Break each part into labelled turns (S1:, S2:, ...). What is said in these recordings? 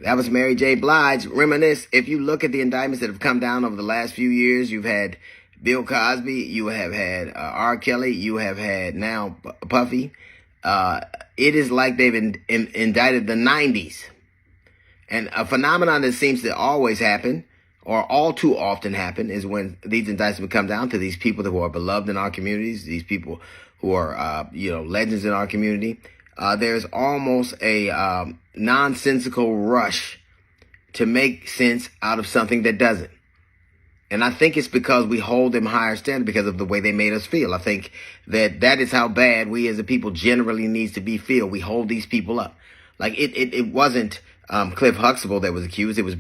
S1: That was Mary J. Blige. Reminisce. If you look at the indictments that have come down over the last few years, you've had Bill Cosby, you have had R. Kelly, you have had now Puffy. It is like they've indicted the 90's. And a phenomenon that seems to always happen, or all too often happen, is when these indictments come down to these people who are beloved in our communities, these people who are, legends in our community. There's almost a nonsensical rush to make sense out of something that doesn't. And I think it's because we hold them higher standard because of the way they made us feel. I think that is how bad we as a people generally needs to be feel. We hold these people up. Like it wasn't Cliff Huxtable that was accused. It was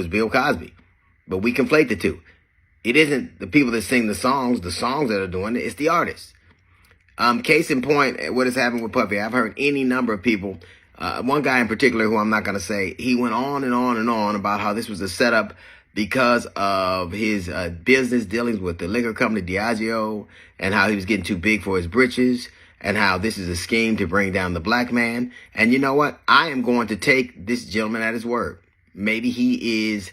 S1: Bill Cosby. But we conflate the two. It isn't the people that sing the songs that are doing it. It's the artists. Case in point, what has happened with Puffy. I've heard any number of people. One guy in particular who I'm not going to say, he went on and on and on about how this was a setup because of his business dealings with the liquor company Diageo, and how he was getting too big for his britches, and how this is a scheme to bring down the black man. And you know what? I am going to take this gentleman at his word. Maybe he is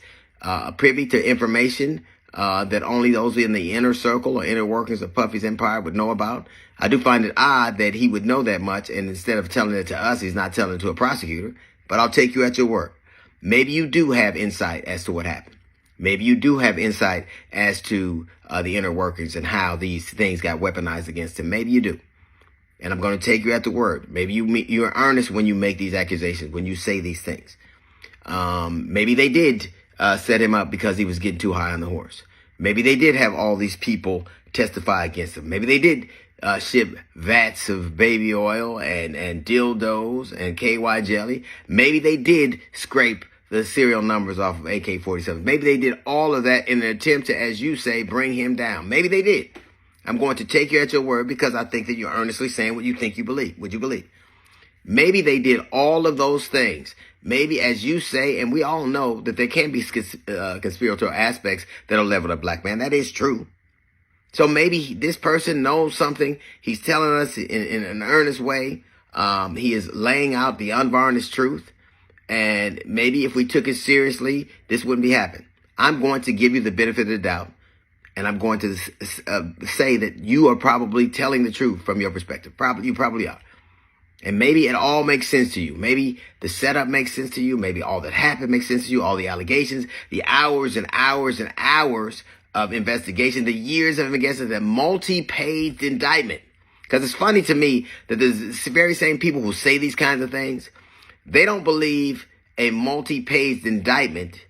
S1: privy to information that only those in the inner circle or inner workings of Puffy's empire would know about. I do find it odd that he would know that much, and instead of telling it to us, he's not telling it to a prosecutor. But I'll take you at your word. Maybe you do have insight as to what happened. Maybe you do have insight as to the inner workings and how these things got weaponized against him. Maybe you do. And I'm going to take you at the word. Maybe you're earnest when you make these accusations, when you say these things. Maybe they did set him up because he was getting too high on the horse. Maybe they did have all these people testify against him. Maybe they did ship vats of baby oil and dildos and KY jelly. Maybe they did scrape the serial numbers off of AK-47. Maybe they did all of that in an attempt to, as you say, bring him down. Maybe they did. I'm going to take you at your word because I think that you're earnestly saying what you think you believe. What you believe. Maybe they did all of those things. Maybe, as you say, and we all know that there can be conspiratorial aspects that are leveled at black man. That is true. So maybe this person knows something. He's telling us in an earnest way. He is laying out the unvarnished truth. And maybe if we took it seriously, this wouldn't be happening. I'm going to give you the benefit of the doubt. And I'm going to say that you are probably telling the truth from your perspective. You probably are. And maybe it all makes sense to you. Maybe the setup makes sense to you. Maybe all that happened makes sense to you. All the allegations, the hours and hours and hours of investigation, the years of investigation, the multi-page indictment. Because it's funny to me that the very same people who say these kinds of things, they don't believe a multi-page indictment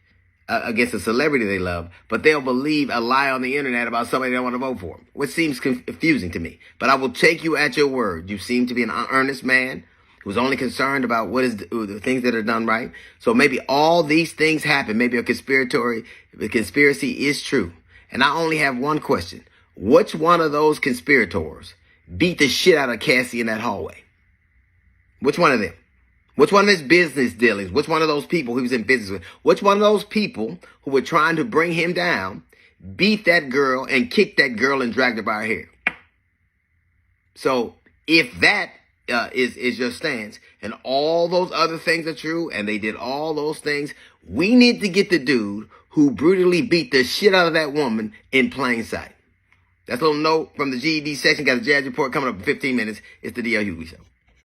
S1: against a celebrity they love, but they'll believe a lie on the internet about somebody they don't want to vote for, which seems confusing to me. But I will take you at your word. You seem to be an earnest man who's only concerned about what is the things that are done right. So maybe all these things happen. Maybe the conspiracy is true. And I only have one question. Which one of those conspirators beat the shit out of Cassie in that hallway? Which one of them? Which one of his business dealings? Which one of those people he was in business with? Which one of those people who were trying to bring him down beat that girl and kicked that girl and dragged her by her hair? So if that is your stance and all those other things are true and they did all those things, we need to get the dude who brutally beat the shit out of that woman in plain sight. That's a little note from the GED section. Got a jazz report coming up in 15 minutes. It's the D.L. Hughley Show.